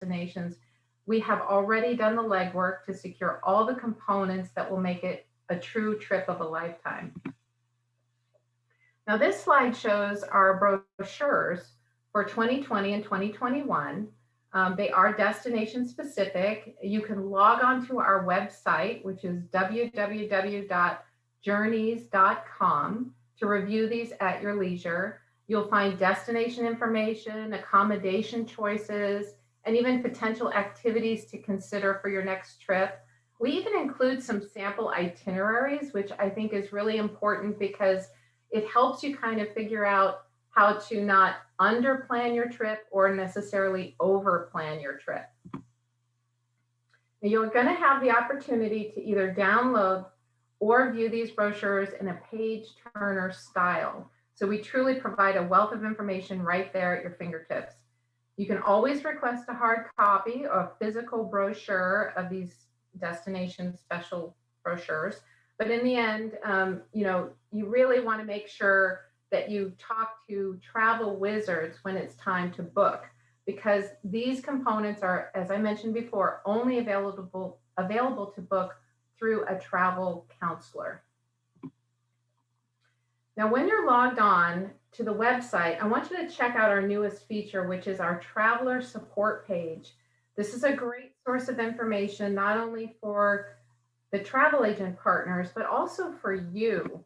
destinations, we have already done the legwork to secure all the components that will make it a true trip of a lifetime. Now, this slide shows our brochures for 2020 and 2021. They are destination specific. You can log on to our website, which is www.journeys.com, to review these at your leisure. You'll find destination information, accommodation choices, and even potential activities to consider for your next trip. We even include some sample itineraries, which I think is really important because it helps you kind of figure out how to not underplan your trip or necessarily overplan your trip. Now, you're going to have the opportunity to either download or view these brochures in a page turner style. So we truly provide a wealth of information right there at your fingertips. You can always request a hard copy or a physical brochure of these destination special brochures. But in the end, you really want to make sure that you talk to travel wizards when it's time to book, because these components are, as I mentioned before, only available to book through a travel counselor. Now, when you're logged on to the website, I want you to check out our newest feature, which is our traveler support page. This is a great source of information, not only for the travel agent partners, but also for you.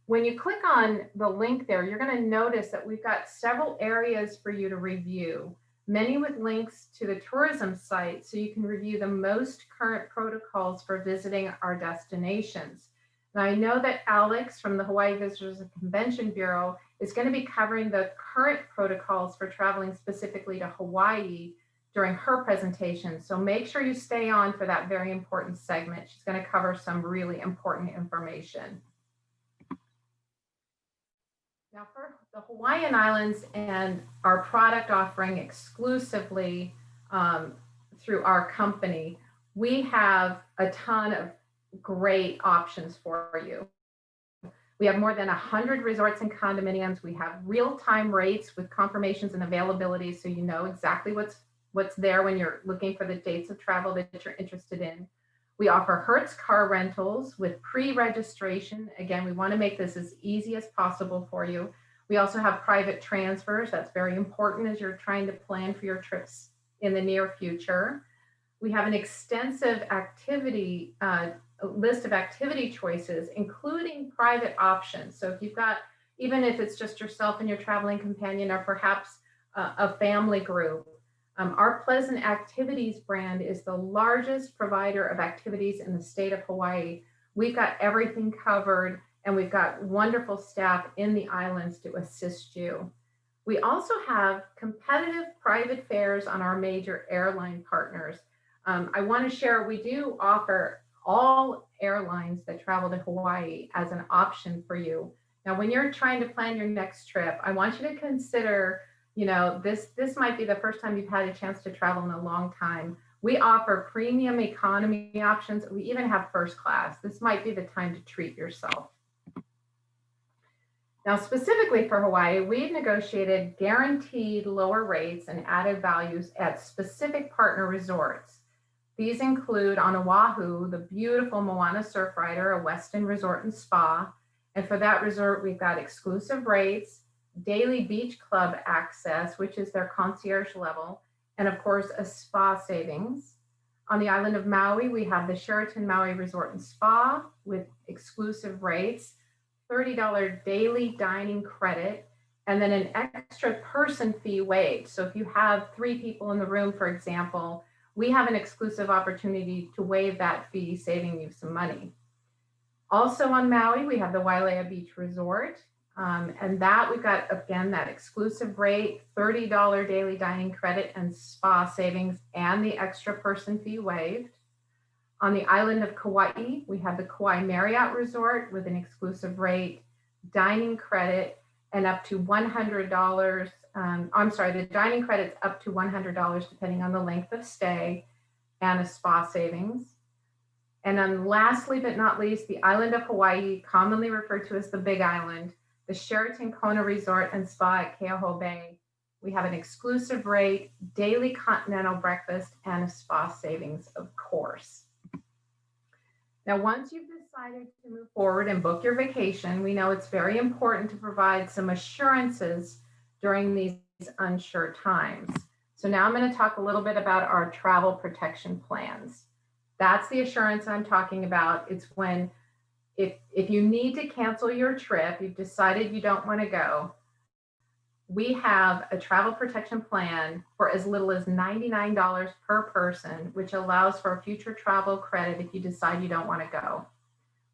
When you click on the link there, you're going to notice that we've got several areas for you to review, many with links to the tourism site, so you can review the most current protocols for visiting our destinations. Now, I know that Alex from the Hawaii Visitors and Convention Bureau is going to be covering the current protocols for traveling specifically to Hawaii during her presentation. So make sure you stay on for that very important segment. She's going to cover some really important information. Now, for the Hawaiian Islands and our product offering exclusively through our company, we have a ton of great options for you. We have more than 100 resorts and condominiums. We have real-time rates with confirmations and availability, so you know exactly what's there when you're looking for the dates of travel that you're interested in. We offer Hertz car rentals with pre-registration. Again, we want to make this as easy as possible for you. We also have private transfers. That's very important as you're trying to plan for your trips in the near future. We have an extensive activity list of activity choices, including private options. So if you've got, even if it's just yourself and your traveling companion, or perhaps a family group, our Pleasant Activities brand is the largest provider of activities in the state of Hawaii. We've got everything covered, and we've got wonderful staff in the islands to assist you. We also have competitive private fares on our major airline partners. I want to share, we do offer all airlines that travel to Hawaii as an option for you. Now, when you're trying to plan your next trip, I want you to consider, this might be the first time you've had a chance to travel in a long time. We offer premium economy options. We even have first class. This might be the time to treat yourself. Now, specifically for Hawaii, we've negotiated guaranteed lower rates and added values at specific partner resorts. These include on Oahu, the beautiful Moana Surfrider, a Westin resort and spa. And for that resort, we've got exclusive rates, daily beach club access, which is their concierge level, and of course, a spa savings. On the island of Maui, we have the Sheraton Maui Resort and Spa with exclusive rates, $30 daily dining credit, and then an extra person fee waived. So if you have 3 people in the room, for example, we have an exclusive opportunity to waive that fee, saving you some money. Also on Maui, we have the Wailea Beach Resort, and that we've got, again, that exclusive rate, $30 daily dining credit and spa savings, and the extra person fee waived. On the island of Kauai, we have the Kauai Marriott Resort with an exclusive rate, dining credit, and up to $100. The dining credit's up to $100 depending on the length of stay, and a spa savings. And then lastly but not least, the island of Hawaii, commonly referred to as the Big Island, the Sheraton Kona Resort and Spa at Keauhou Bay We have an exclusive rate, daily continental breakfast, and a spa savings, of course. Now, once you've decided to move forward and book your vacation, we know it's very important to provide some assurances during these unsure times. So now I'm going to talk a little bit about our travel protection plans. That's the assurance I'm talking about. It's when if you need to cancel your trip, you've decided you don't want to go, we have a travel protection plan for as little as $99 per person, which allows for a future travel credit if you decide you don't want to go.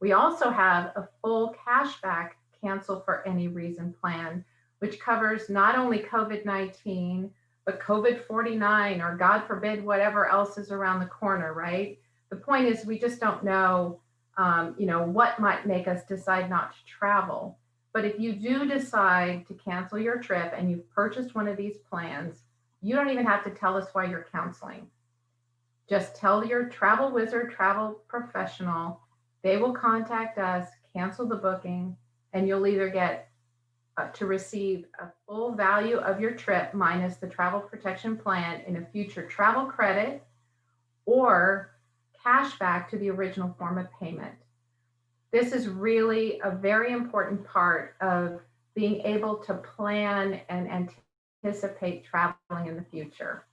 We also have a full cashback cancel for any reason plan, which covers not only COVID-19, but COVID-49, or God forbid, whatever else is around the corner, right? The point is we just don't know, what might make us decide not to travel. But if you do decide to cancel your trip and you've purchased one of these plans, you don't even have to tell us why you're canceling. Just tell your travel wizard, travel professional, they will contact us, cancel the booking, and you'll either get to receive a full value of your trip minus the travel protection plan in a future travel credit or cash back to the original form of payment. This is really a very important part of being able to plan and anticipate traveling in the future.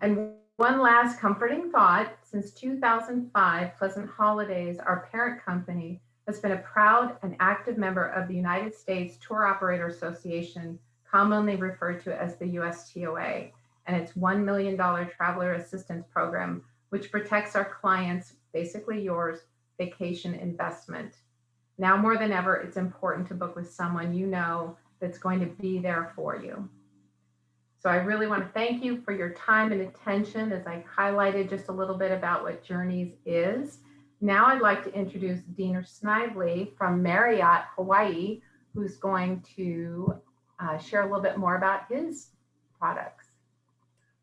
And one last comforting thought, since 2005, Pleasant Holidays, our parent company, has been a proud and active member of the United States Tour Operator Association, commonly referred to as the USTOA, and its $1 million Traveler Assistance Program, which protects our clients, basically yours, vacation investment. Now more than ever, it's important to book with someone you know that's going to be there for you. So I really want to thank you for your time and attention as I highlighted just a little bit about what Journese is. Now I'd like to introduce Deaner Snively from Marriott, Hawaii, who's going to share a little bit more about his products.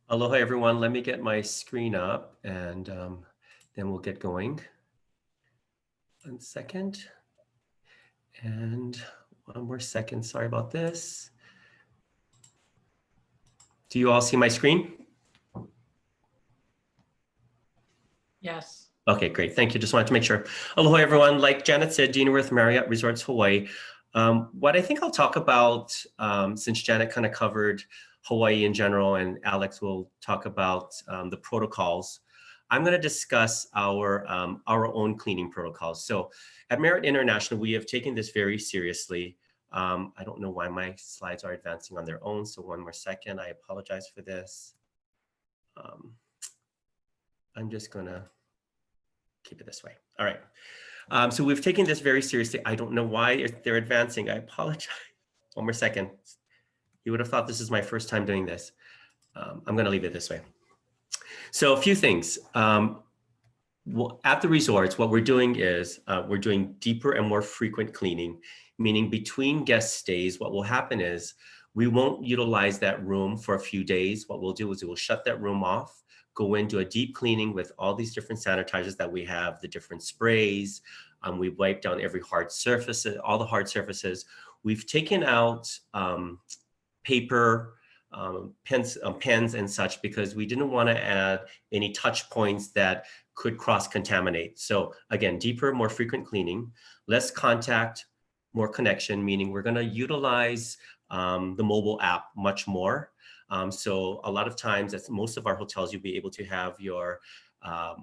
Aloha, everyone. Let me get my screen up and then we'll get going. 1 second. And one more second. Sorry about this. Do you all see my screen? Yes. Okay, great. Thank you. Just wanted to make sure. Aloha, everyone. Like Janet said, Deaner with Marriott Resorts Hawaii. What I think I'll talk about, since Janet kind of covered Hawaii in general and Alex will talk about the protocols, I'm going to discuss our own cleaning protocols. So at Marriott International, we have taken this very seriously. I don't know why my slides are advancing on their own. So one more second. I apologize for this. I'm just going to keep it this way. All right. So we've taken this very seriously. I don't know why they're advancing. I apologize. One more second. You would have thought this is my first time doing this. I'm going to leave it this way. So a few things. At the resorts, what we're doing is we're doing deeper and more frequent cleaning, meaning between guest stays, what will happen is we won't utilize that room for a few days. What we'll do is we'll shut that room off, go into a deep cleaning with all these different sanitizers that we have, the different sprays. We wipe down every hard surface, all the hard surfaces. We've taken out paper, pens and such, because we didn't want to add any touch points that could cross-contaminate. So again, deeper, more frequent cleaning, less contact, more connection, meaning we're going to utilize the mobile app much more. So a lot of times at most of our hotels, you'll be able to have your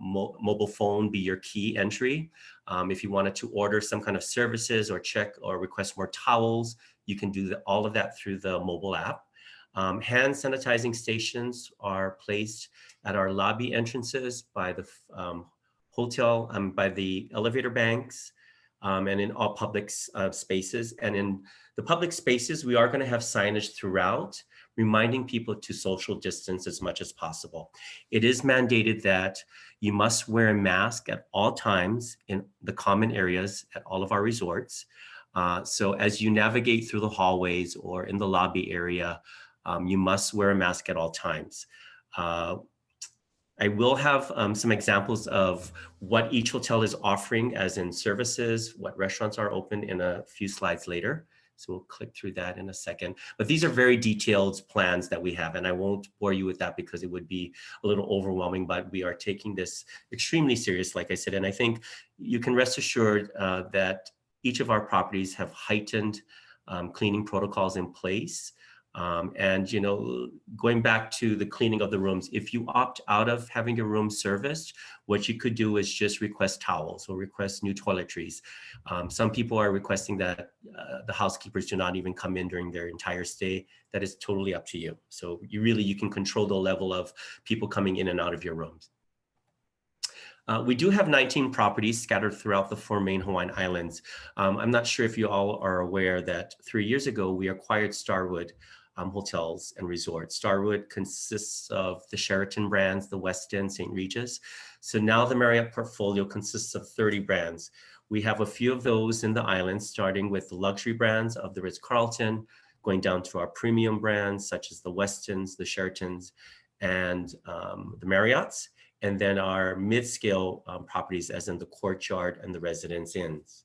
mobile phone be your key entry. If you wanted to order some kind of services or check or request more towels, you can do all of that through the mobile app. Hand sanitizing stations are placed at our lobby entrances by the hotel, by the elevator banks, and in all public spaces. And in the public spaces, we are going to have signage throughout, reminding people to social distance as much as possible. It is mandated that you must wear a mask at all times in the common areas at all of our resorts. So as you navigate through the hallways or in the lobby area, you must wear a mask at all times. I will have some examples of what each hotel is offering as in services, what restaurants are open in a few slides later. So we'll click through that in a second. But these are very detailed plans that we have, and I won't bore you with that because it would be a little overwhelming, but we are taking this extremely serious, like I said. And I think you can rest assured that each of our properties have heightened cleaning protocols in place. And, you know, going back to the cleaning of the rooms, if you opt out of having your room serviced, what you could do is just request towels or request new toiletries. Some people are requesting that the housekeepers do not even come in during their entire stay. That is totally up to you. So you can control the level of people coming in and out of your rooms. We do have 19 properties scattered throughout the 4 main Hawaiian islands. I'm not sure if you all are aware that 3 years ago, we acquired Starwood hotels and resorts. Starwood consists of the Sheraton brands, the Westin, St. Regis. So now the Marriott portfolio consists of 30 brands. We have a few of those in the islands, starting with the luxury brands of the Ritz-Carlton, going down to our premium brands, such as the Westins, the Sheratons, and the Marriotts, and then our mid-scale properties, as in the Courtyard and the Residence Inns.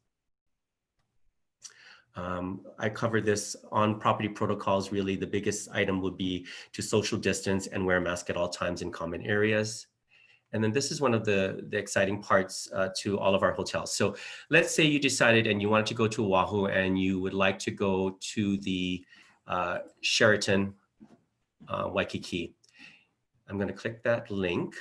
I covered this on property protocols. Really, the biggest item would be to social distance and wear a mask at all times in common areas. And then this is one of the exciting parts to all of our hotels. So let's say you decided and you wanted to go to Oahu and you would like to go to the Sheraton Waikiki. I'm going to click that link.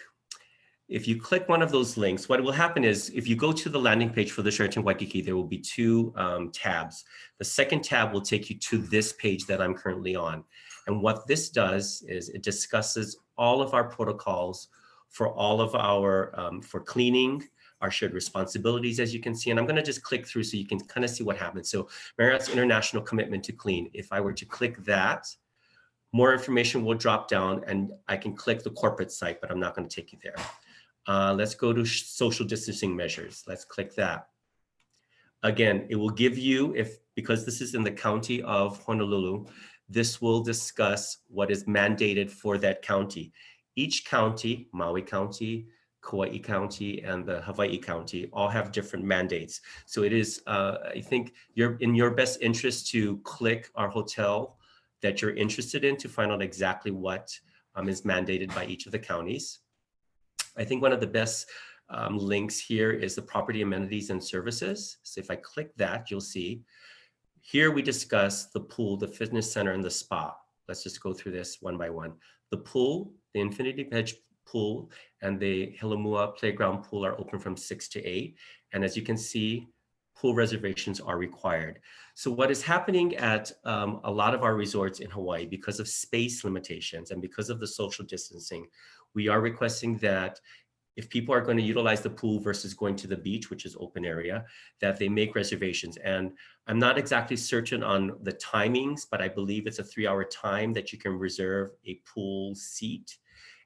If you click one of those links, what will happen is if you go to the landing page for the Sheraton Waikiki, there will be 2 tabs. The second tab will take you to this page that I'm currently on. And what this does is it discusses all of our protocols for all of our, for cleaning, our shared responsibilities, as you can see. And I'm gonna just click through so you can kind of see what happens. So Marriott's International Commitment to Clean. If I were to click that, more information will drop down and I can click the corporate site, but I'm not gonna take you there. Let's go to social distancing measures. Let's click that. Again, it will give you, because this is in the county of Honolulu, this will discuss what is mandated for that county. Each county, Maui County, Kauai County, and the Hawaii County all have different mandates. So it is, I think, in your best interest to click our hotel that you're interested in to find out exactly what is mandated by each of the counties. I think one of the best links here is the property amenities and services. So if I click that, you'll see here we discuss the pool, the fitness center, and the spa. Let's just go through this one by one. The pool, the Infinity Edge pool, and the Hilamua Playground pool are open from 6 to 8. And as you can see, pool reservations are required. So what is happening at a lot of our resorts in Hawaii, because of space limitations and because of the social distancing, we are requesting that if people are going to utilize the pool versus going to the beach, which is open area, that they make reservations. And I'm not exactly certain on the timings, but I believe it's a 3-hour time that you can reserve a pool seat.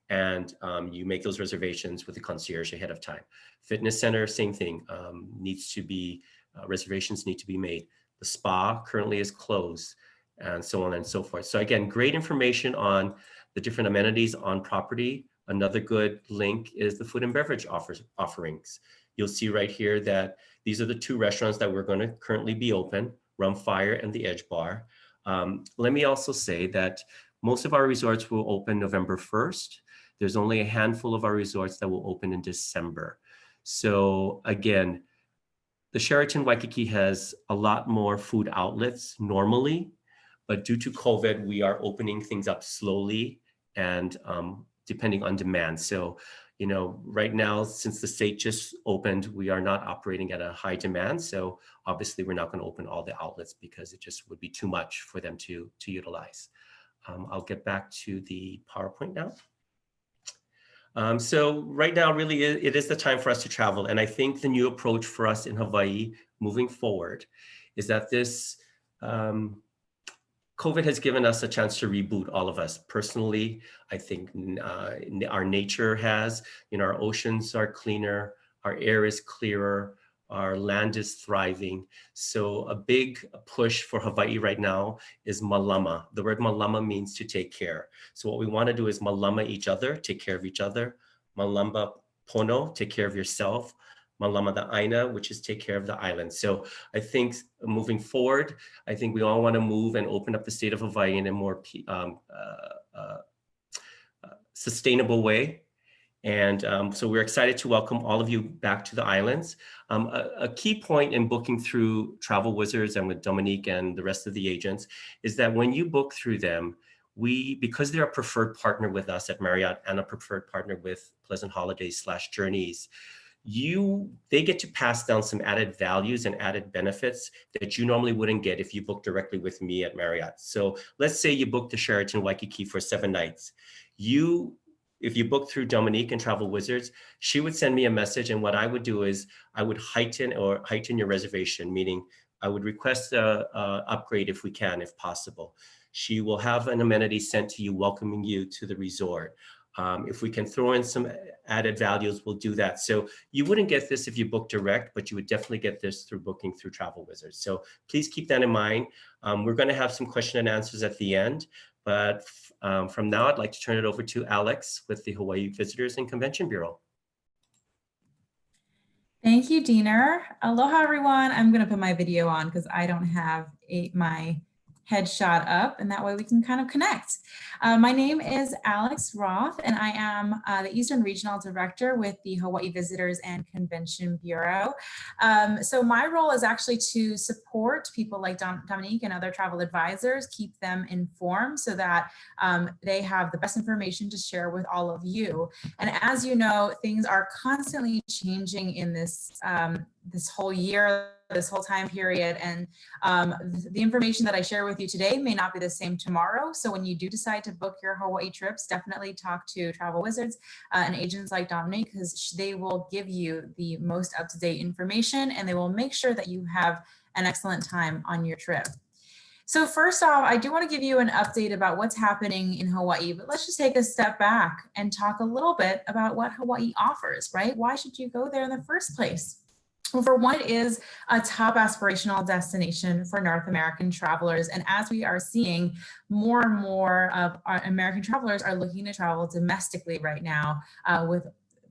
And you make those reservations with the concierge ahead of time. Fitness center, same thing, reservations need to be made. The spa currently is closed, and so on and so forth. So again, great information on the different amenities on property. Another good link is the food and beverage offerings. You'll see right here that these are the 2 restaurants that we're going to currently be open, Rum Fire and the Edge Bar. Let me also say that most of our resorts will open November 1st. There's only a handful of our resorts that will open in December. So again, the Sheraton Waikiki has a lot more food outlets normally, but due to COVID, we are opening things up slowly and depending on demand. So, you know, right now, since the state just opened, we are not operating at a high demand. So obviously we're not going to open all the outlets because it just would be too much for them to utilize. I'll get back to the PowerPoint now. So right now, really, it is the time for us to travel. And I think the new approach for us in Hawaii moving forward is that this COVID has given us a chance to reboot all of us. Personally, I think our nature has, you know, our oceans are cleaner, our air is clearer, our land is thriving. So a big push for Hawaii right now is malama. The word malama means to take care. So what we want to do is malama each other, take care of each other. Malamba pono, take care of yourself. Malama Aina, which is take care of the island. So I think moving forward, I think we all want to move and open up the state of Hawaii in a more sustainable way. And so we're excited to welcome all of you back to the islands. A key point in booking through Travel Wizards and with Dominique and the rest of the agents is that when you book through them, because they're a preferred partner with us at Marriott and a preferred partner with Pleasant Holidays / Journeys, they get to pass down some added values and added benefits that you normally wouldn't get if you book directly with me at Marriott. So let's say you book the Sheraton Waikiki for 7 nights. If you book through Dominique and Travel Wizards, she would send me a message, and what I would do is I would heighten your reservation, meaning I would request a upgrade if we can, if possible. She will have an amenity sent to you welcoming you to the resort. If we can throw in some added values, we'll do that. So you wouldn't get this if you book direct, but you would definitely get this through booking through Travel Wizards. So please keep that in mind. We're going to have some question and answers at the end, but from now, I'd like to turn it over to Alex with the Hawaii Visitors and Convention Bureau. Thank you, Diener. Aloha, everyone. I'm going to put my video on because I don't have my headshot up, and that way we can kind of connect. My name is Alex Roth, and I am the Eastern Regional Director with the Hawaii Visitors and Convention Bureau. So my role is actually to support people like Dominique and other travel advisors, keep them informed so that they have the best information to share with all of you. And as you know, things are constantly changing in this this whole year, this whole time period. And the information that I share with you today may not be the same tomorrow. So when you do decide to book your Hawaii trips, definitely talk to Travel Wizards and agents like Dominique, because they will give you the most up-to-date information and they will make sure that you have an excellent time on your trip. So first off, I do want to give you an update about what's happening in Hawaii, but let's just take a step back and talk a little bit about what Hawaii offers, right? Why should you go there in the first place? Well, for one, it is a top aspirational destination for North American travelers. And as we are seeing, more and more of our American travelers are looking to travel domestically right now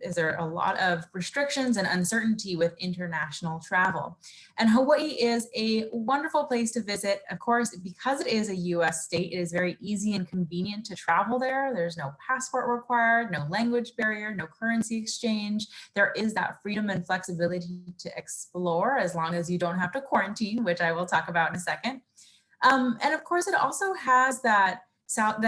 is there a lot of restrictions and uncertainty with international travel. And Hawaii is a wonderful place to visit. Of course, because it is a US state, it is very easy and convenient to travel there. There's no passport required, no language barrier, no currency exchange. There is that freedom and flexibility to explore as long as you don't have to quarantine, which I will talk about in a second. And of course, it also has the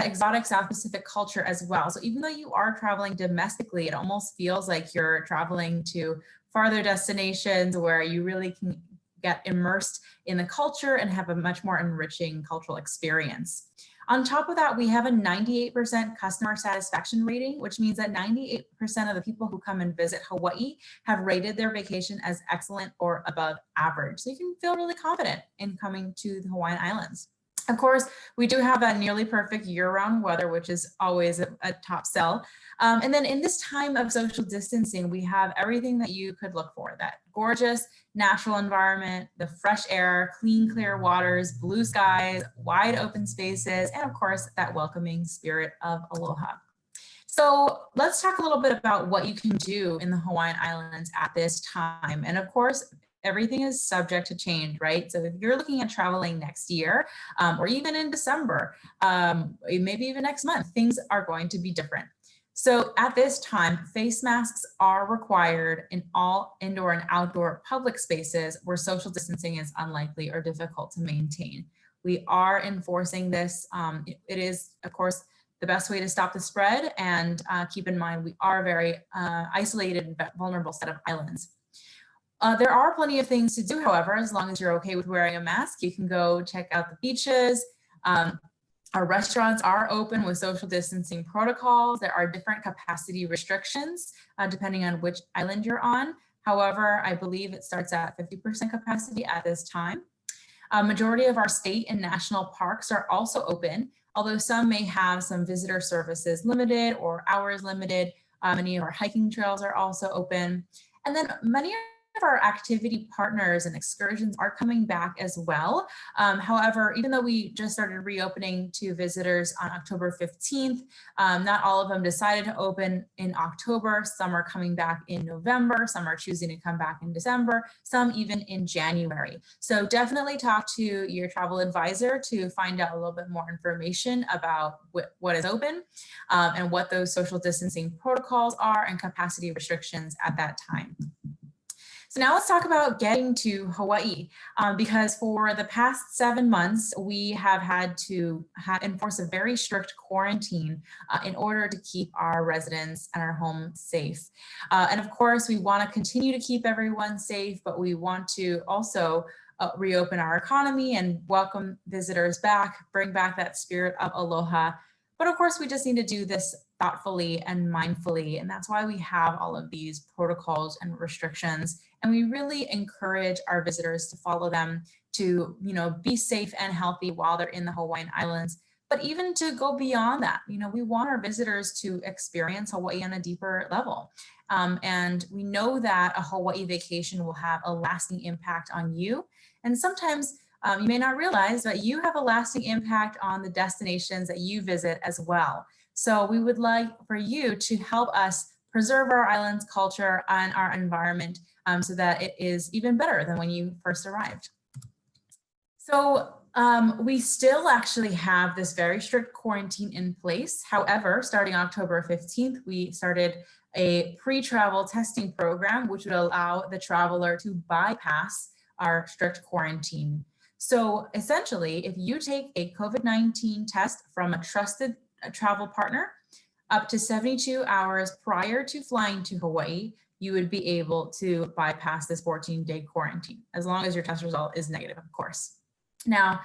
exotic South Pacific culture as well. So even though you are traveling domestically, it almost feels like you're traveling to farther destinations where you really can get immersed in the culture and have a much more enriching cultural experience. On top of that, we have a 98% customer satisfaction rating, which means that 98% of the people who come and visit Hawaii have rated their vacation as excellent or above average. So you can feel really confident in coming to the Hawaiian Islands. Of course, we do have that nearly perfect year-round weather, which is always a top sell. And then in this time of social distancing, we have everything that you could look for: that gorgeous natural environment, the fresh air, clean, clear waters, blue skies, wide open spaces, and of course, that welcoming spirit of aloha. So let's talk a little bit about what you can do in the Hawaiian Islands at this time. And of course, everything is subject to change, right? So if you're looking at traveling next year, or even in December, maybe even next month, things are going to be different. So at this time, face masks are required in all indoor and outdoor public spaces where social distancing is unlikely or difficult to maintain. We are enforcing this. It is, of course, the best way to stop the spread. And keep in mind, we are a very isolated and vulnerable set of islands. There are plenty of things to do, however, as long as you're okay with wearing a mask. You can go check out the beaches. Our restaurants are open with social distancing protocols. There are different capacity restrictions depending on which island you're on. However, I believe it starts at 50% capacity at this time. A majority of our state and national parks are also open, although some may have some visitor services limited or hours limited. Many of our hiking trails are also open. And then many of our activity partners and excursions are coming back as well. However, even though we just started reopening to visitors on October 15th, not all of them decided to open in October. Some are coming back in November. Some are choosing to come back in December, some even in January. So definitely talk to your travel advisor to find out a little bit more information about what is open and what those social distancing protocols are and capacity restrictions at that time. So now let's talk about getting to Hawaii, because for the past 7 months, we have had to enforce a very strict quarantine in order to keep our residents and our home safe. And of course, we want to continue to keep everyone safe, but we want to also reopen our economy and welcome visitors back, bring back that spirit of aloha. But of course, we just need to do this thoughtfully and mindfully. And that's why we have all of these protocols and restrictions. And we really encourage our visitors to follow them, to, be safe and healthy while they're in the Hawaiian Islands, but even to go beyond that. We want our visitors to experience Hawaii on a deeper level. And we know that a Hawaii vacation will have a lasting impact on you. And sometimes you may not realize that you have a lasting impact on the destinations that you visit as well. So we would like for you to help us preserve our island's culture and our environment so that it is even better than when you first arrived. So we still actually have this very strict quarantine in place. However, starting October 15th, we started a pre-travel testing program, which would allow the traveler to bypass our strict quarantine. So essentially, if you take a COVID-19 test from a trusted travel partner up to 72 hours prior to flying to Hawaii, you would be able to bypass this 14-day quarantine, as long as your test result is negative, of course. Now,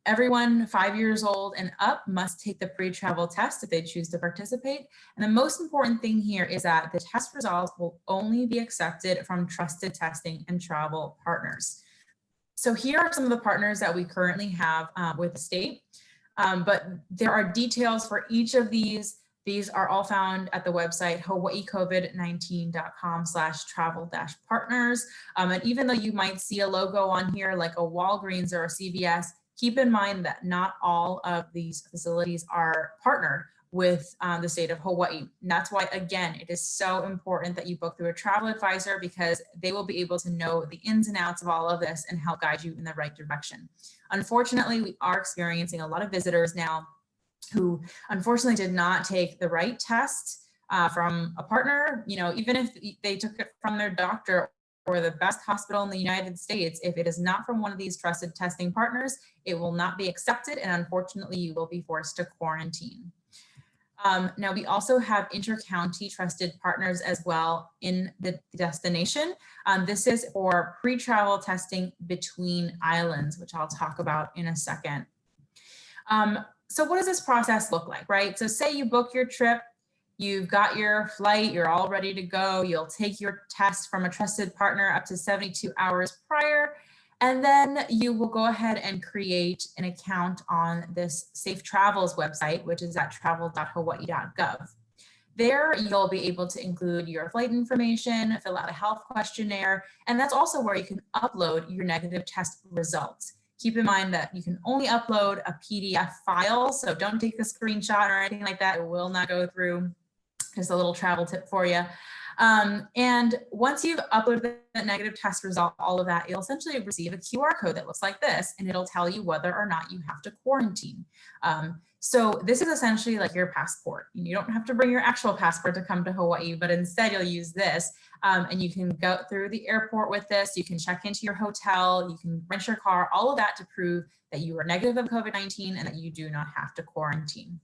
everyone 5 years old and up must take the pre-travel test if they choose to participate. And the most important thing here is that the test results will only be accepted from trusted testing and travel partners. So here are some of the partners that we currently have with the state, but there are details for each of these. These are all found at the website hawaiicovid19.com/travel-partners. And even though you might see a logo on here like a Walgreens or a CVS, keep in mind that not all of these facilities are partnered with the state of Hawaii. And that's why, again, it is so important that you book through a travel advisor, because they will be able to know the ins and outs of all of this and help guide you in the right direction. Unfortunately, we are experiencing a lot of visitors now who unfortunately did not take the right test from a partner. Even if they took it from their doctor or the best hospital in the United States, if it is not from one of these trusted testing partners, it will not be accepted. And unfortunately, you will be forced to quarantine. Now, we also have inter-county trusted partners as well in the destination. This is for pre-travel testing between islands, which I'll talk about in a second. So what does this process look like, right? So say you book your trip, you've got your flight, you're all ready to go. You'll take your test from a trusted partner up to 72 hours prior. And then you will go ahead and create an account on this Safe Travels website, which is at travel.hawaii.gov. There, you'll be able to include your flight information, fill out a health questionnaire, and that's also where you can upload your negative test results. Keep in mind that you can only upload a PDF file, so don't take a screenshot or anything like that. It will not go through. Just a little travel tip for you. And once you've uploaded the negative test result, all of that, you'll essentially receive a QR code that looks like this, and it'll tell you whether or not you have to quarantine. So this is essentially like your passport. You don't have to bring your actual passport to come to Hawaii, but instead you'll use this, and you can go through the airport with this. You can check into your hotel, you can rent your car, all of that to prove that you are negative of COVID-19 and that you do not have to quarantine.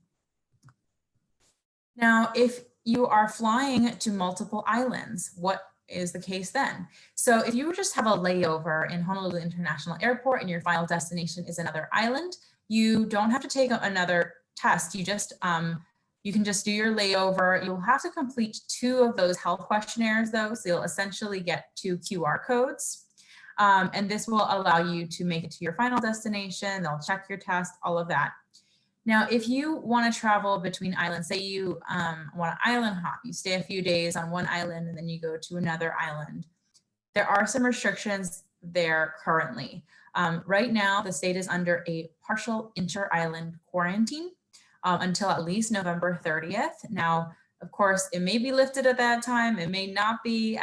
Now, if you are flying to multiple islands, what is the case then? So if you just have a layover in Honolulu International Airport and your final destination is another island, you don't have to take another test. You can just do your layover. You'll have to complete 2 of those health questionnaires though, so you'll essentially get 2 QR codes. And this will allow you to make it to your final destination. They'll check your test, all of that. Now, if you want to travel between islands, say you want to island hop, you stay a few days on one island and then you go to another island. there are some restrictions there currently. Right now, the state is under a partial inter-island quarantine until at least November 30th. Now, of course, it may be lifted at that time. It may not be.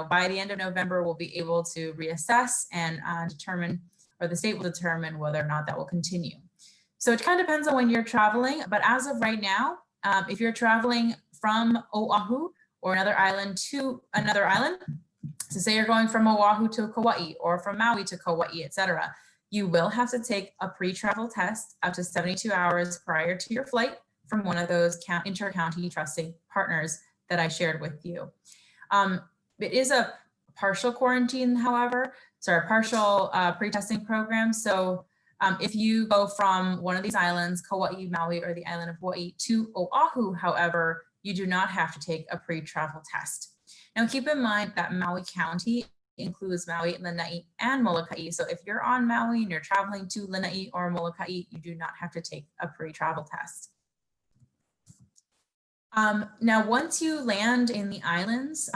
By the end of November, we'll be able to reassess and determine, or the state will determine whether or not that will continue. So it kind of depends on when you're traveling. But as of right now, if you're traveling from Oahu or another island to another island, so say you're going from Oahu to Kauai or from Maui to Kauai, etc., you will have to take a pre-travel test up to 72 hours prior to your flight from one of those inter-county trusted partners that I shared with you. It is a partial quarantine, however, partial pre-testing program. So if you go from one of these islands, Kauai, Maui, or the island of Hawaii to Oahu, however, you do not have to take a pre-travel test. Now, keep in mind that Maui County includes Maui, Lanai, and Molokai. So if you're on Maui and you're traveling to Lanai or Molokai, you do not have to take a pre-travel test. Now, once you land in the islands,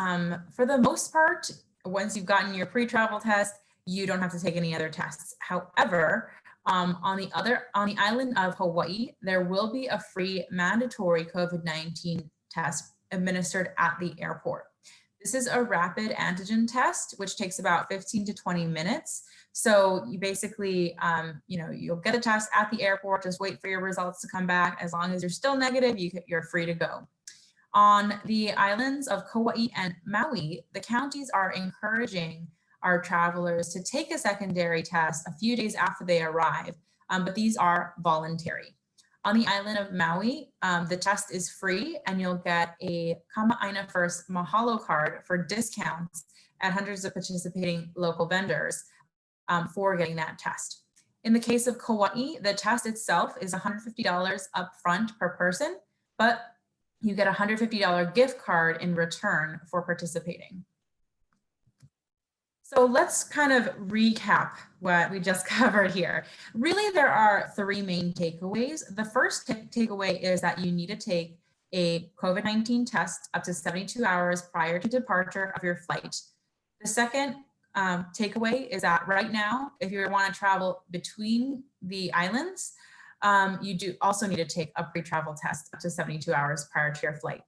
for the most part, once you've gotten your pre-travel test, you don't have to take any other tests. However, on the island of Hawaii, there will be a free mandatory COVID-19 test administered at the airport. This is a rapid antigen test, which takes about 15 to 20 minutes. So you basically, you'll get a test at the airport, just wait for your results to come back. As long as you're still negative, you're free to go. On the islands of Kauai and Maui, the counties are encouraging our travelers to take a secondary test a few days after they arrive, but these are voluntary. On the island of Maui, the test is free and you'll get a Kama'aina First Mahalo card for discounts at hundreds of participating local vendors for getting that test. In the case of Kauai, the test itself is $150 upfront per person, but you get a $150 gift card in return for participating. So let's kind of recap what we just covered here. Really, there are three main takeaways. The first takeaway is that you need to take a COVID-19 test up to 72 hours prior to departure of your flight. The second takeaway is that right now, if you want to travel between the islands, you do also need to take a pre-travel test up to 72 hours prior to your flight.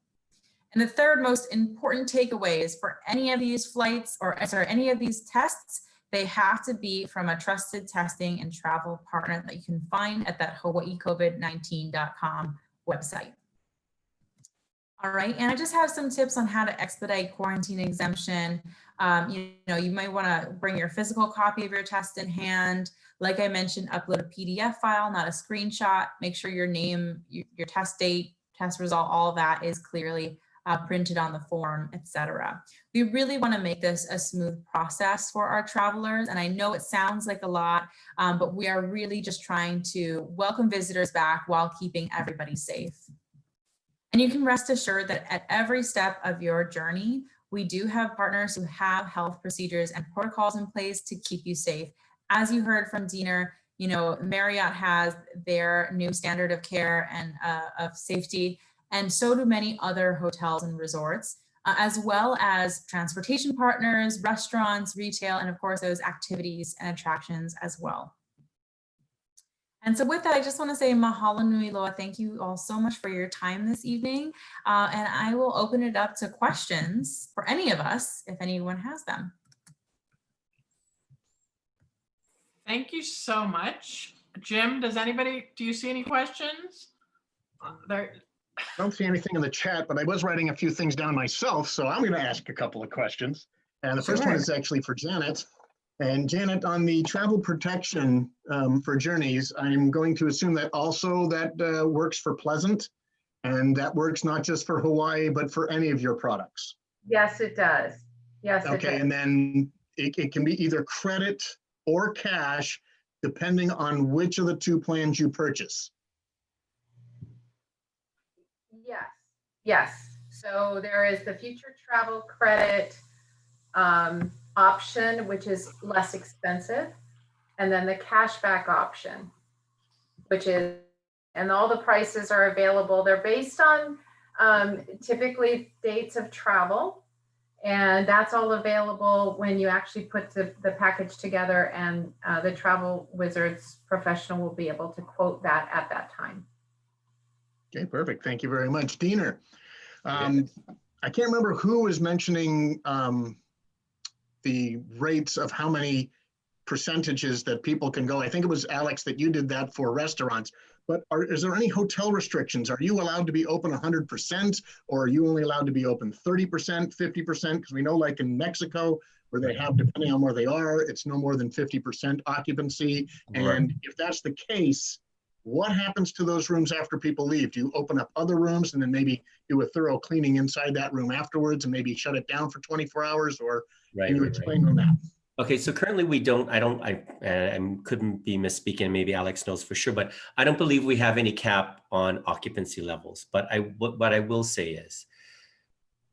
And the third most important takeaway is for any of these flights, any of these tests, they have to be from a trusted testing and travel partner that you can find at that hawaiicovid19.com website. All right, and I just have some tips on how to expedite quarantine exemption. You might want to bring your physical copy of your test in hand. Like I mentioned, upload a PDF file, not a screenshot. Make sure your name, your test date, test result, all of that is clearly printed on the form, etc. We really want to make this a smooth process for our travelers. And I know it sounds like a lot, but we are really just trying to welcome visitors back while keeping everybody safe. And you can rest assured that at every step of your journey, we do have partners who have health procedures and protocols in place to keep you safe. As you heard from Diener, Marriott has their new standard of care and of safety, and so do many other hotels and resorts, as well as transportation partners, restaurants, retail, and of course, those activities and attractions as well. And so with that, I just want to say mahalo nui loa. Thank you all so much for your time this evening. And I will open it up to questions for any of us, if anyone has them. Thank you so much. Jim, do you see any questions? There. I don't see anything in the chat, but I was writing a few things down myself, so I'm going to ask a couple of questions. And the first one is actually for Janet. And Janet, on the travel protection for Journeys, I'm going to assume that also that works for Pleasant, and that works not just for Hawaii, but for any of your products. Yes, it does. Yes, it Okay, does. and then it can be either credit or cash, depending on which of the two plans you purchase. Yes, yes. So there is the future travel credit option, which is less expensive, and then the cashback option, which is, and all the prices are available. They're based on typically dates of travel, And that's all available when you actually put the package together, and the Travel Wizards professional will be able to quote that at that time. Okay, perfect. Thank you very much. Diener, I can't remember who was mentioning the rates of how many percentages that people can go. I think it was Alex that you did that for restaurants. But is there any hotel restrictions? Are you allowed to be open 100%, or are you only allowed to be open 30%, 50%? Because we know, like in Mexico, where they have, depending on where they are, it's no more than 50% occupancy. Right. And if that's the case, what happens to those rooms after people leave? Do you open up other rooms and then maybe do a thorough cleaning inside that room afterwards and maybe shut it down for 24 hours? Or can you explain on that? Okay, so currently we don't, I couldn't be misspeaking, maybe Alex knows for sure, but I don't believe we have any cap on occupancy levels. But what I will say is,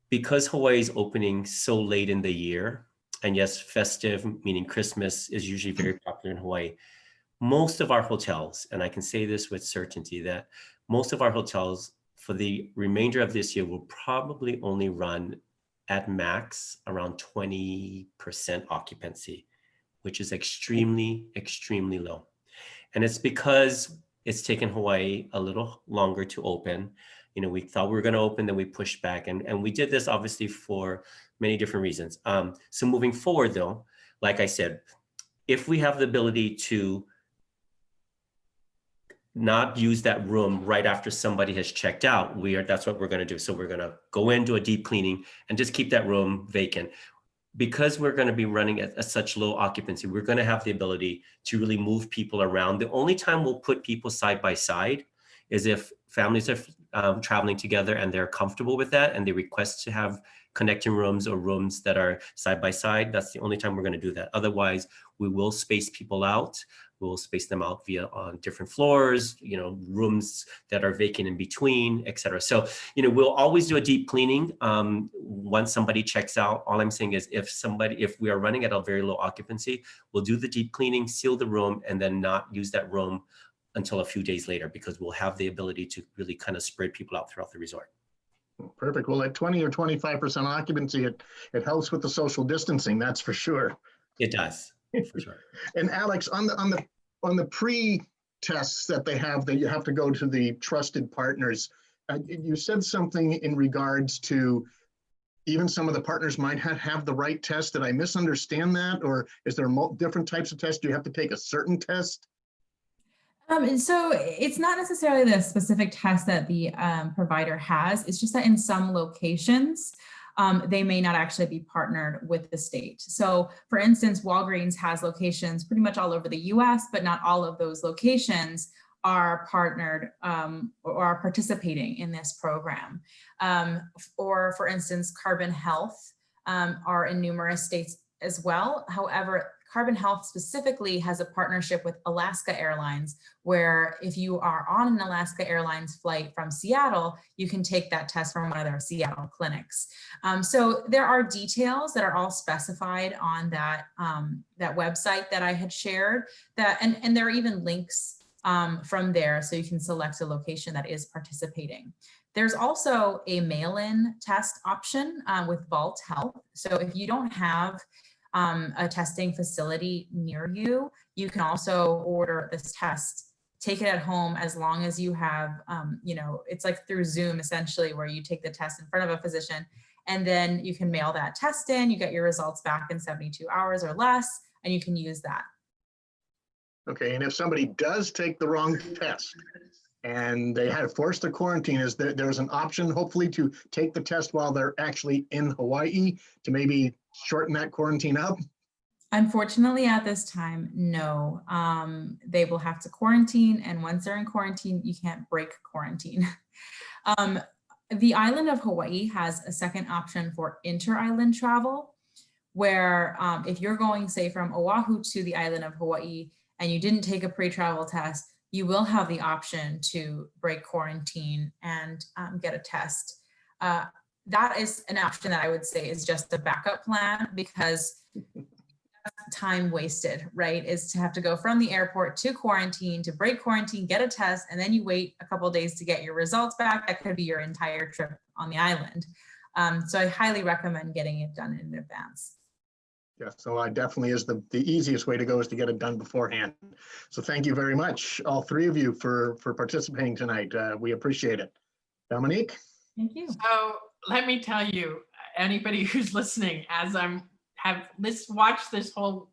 because Hawaii is opening so late in the year, and yes, festive, meaning Christmas, is usually very popular in Hawaii, most of our hotels, and I can say this with certainty, that most of our hotels for the remainder of this year will probably only run at max around 20% occupancy, which is extremely, extremely low. And it's because it's taken Hawaii a little longer to open. You know, we thought we were going to open, then we pushed back. And we did this obviously for many different reasons. So moving forward though, like I said, if we have the ability to not use that room right after somebody has checked out, that's what we're going to do. So we're going to go in, do a deep cleaning, and just keep that room vacant. Because we're going to be running at such low occupancy, we're going to have the ability to really move people around. The only time we'll put people side by side is if families are traveling together and they're comfortable with that and they request to have connecting rooms or rooms that are side by side. That's the only time we're going to do that. Otherwise, we will space people out. We'll space them out on different floors, you know, rooms that are vacant in between, et cetera. So, you know, we'll always do a deep cleaning once somebody checks out. All I'm saying is if we are running at a very low occupancy, we'll do the deep cleaning, seal the room, and then not use that room until a few days later, because we'll have the ability to really kind of spread people out throughout the resort. Perfect. Well, at 20 or 25% occupancy, it helps with the social distancing, that's for sure. It does, for sure. And Alex, on the pre-tests that they have, that you have to go to the trusted partners, you said something in regards to even some of the partners might have the right test. Did I misunderstand that? Or is there different types of tests? Do you have to take a certain test? So it's not necessarily the specific test that the provider has. It's just that in some locations, they may not actually be partnered with the state. So for instance, Walgreens has locations pretty much all over the US, but not all of those locations are partnered or are participating in this program. Or for instance, Carbon Health are in numerous states as well. However, Carbon Health specifically has a partnership with Alaska Airlines, where if you are on an Alaska Airlines flight from Seattle, you can take that test from one of their Seattle clinics. So there are details that are all specified on that, that website that I had shared, and there are even links from there, so you can select a location that is participating. There's also a mail-in test option with Vault Health. So if you don't have a testing facility near you, you can also order this test, take it at home, as long as you have, you know, it's like through Zoom essentially, where you take the test in front of a physician, and then you can mail that test in, you get your results back in 72 hours or less, and you can use that. Okay, and if somebody does take the wrong test and they had forced to quarantine, is there's an option hopefully to take the test while they're actually in Hawaii to maybe shorten that quarantine up? Unfortunately, at this time, no. They will have to quarantine, and once they're in quarantine, you can't break quarantine. The island of Hawaii has a second option for inter-island travel, where if you're going, say, from Oahu to the island of Hawaii and you didn't take a pre-travel test, you will have the option to break quarantine and get a test. That is an option that I would say is just a backup plan, because time wasted, right? Is to have to go from the airport to quarantine, to break quarantine, get a test, and then you wait a couple of days to get your results back. That could be your entire trip on the island. So I highly recommend getting it done in advance. Yeah, so I definitely is the easiest way to go is to get it done beforehand. So thank you very much, all three of you, for participating tonight. We appreciate it. Dominique? Thank you. So let me tell you, anybody who's listening, as watched this whole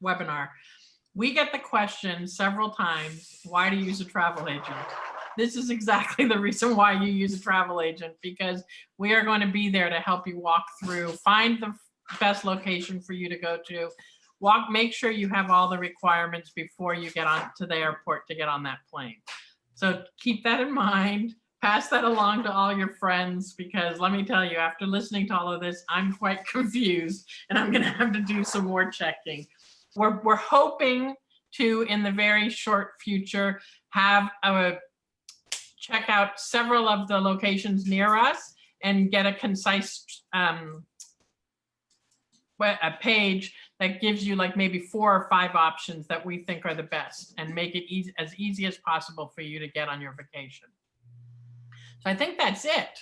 webinar, we get the question several times, why do you use a travel agent? This is exactly the reason why you use a travel agent, because we are going to be there to help you walk through, find the best location for you to go to, make sure you have all the requirements before you get on to the airport to get on that plane. So keep that in mind, pass that along to all your friends, because let me tell you, after listening to all of this, I'm quite confused and I'm gonna have to do some more checking. We're hoping to, in the very short future, have check out several of the locations near us and get a concise a page that gives you like maybe 4 or 5 options that we think are the best, and make it as easy as possible for you to get on your vacation. So I think that's it.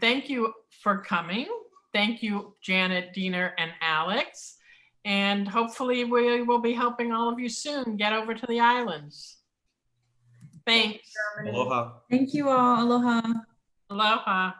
Thank you for coming. Thank you, Janet, Diener, and Alex. And hopefully we will be helping all of you soon get over to the islands. Thanks. Aloha. Thank you all. Aloha. Aloha.